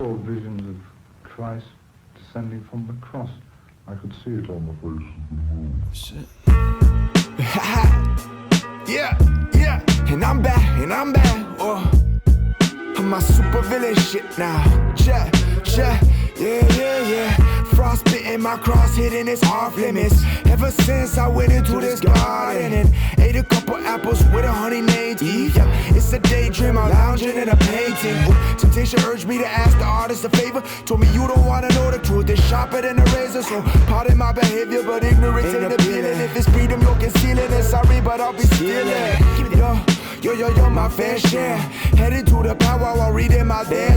saw visions of Christ descending from the cross. I could see it on the face of the moon. Shit. yeah. And I'm back. Oh, I'm my super villain shit now. Yeah. Frostbitten, my cross hitting its off limits. Ever since I went into this garden and ate a couple apples with a honey native. Yeah, it's a daydream, I'm lounging in a painting. Temptation urged me to ask the artist a favor. Told me you don't wanna know the truth, it's sharper than a razor. So pardon my behavior, but ignorance ain't appealing. If it's freedom, you're concealing it. Sorry, but I'll be stealing. Yo, my fair share. Headed to the power while reading my there.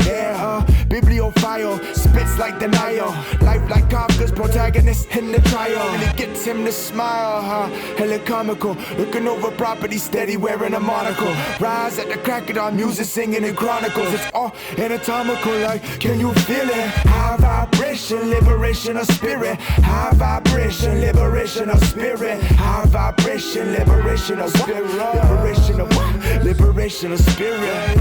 Bibliophile, spits like denial. Life like Kafka's protagonist in the trial. And it gets him to smile, hella comical. Looking over property steady, wearing a monocle. Rise at the crack of dawn, music singing in chronicles. It's all anatomical, like, can you feel it? High vibration, liberation of spirit. High vibration, liberation of spirit. High vibration, liberation of spirit. Liberation of what? Liberation of spirit.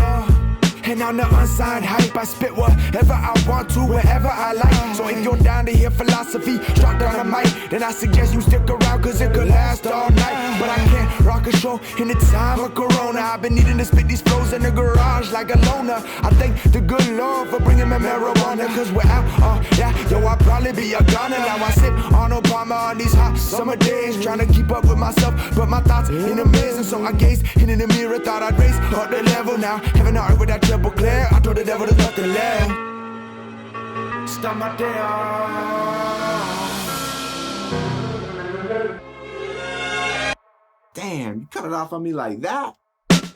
And on the unsigned hype, I spit whatever I want to, wherever I like. So if you're down to hear philosophy, drop down the mic, then I suggest you stick around, cause it could last all night. But I can't rock a show in the time of Corona. I've been needing to spit these flows in the garage like a loner. I thank the good Lord for bringing me marijuana, cause without I'd probably be a goner. Now I sip on Obama on these hot summer days, trying to keep up with myself, but my thoughts in a maze. And so I gazed in the mirror, thought I'd raise up the level. Now having art with that triple clear, I told the devil there's nothing left. Start my day off. Damn, you cut it off on me like that?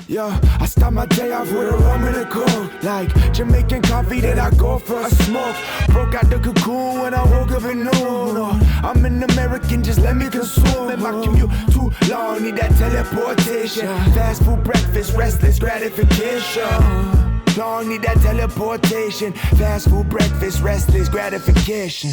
Yeah, I start my day off with a rum and a coke. Like Jamaican coffee, then I go for a smoke. Broke out the cocoon when I woke up at noon. I'm an American, just let me consume. And my commute too long, need that teleportation. Fast food breakfast, restless gratification. Long need that teleportation. Fast food breakfast, restless gratification.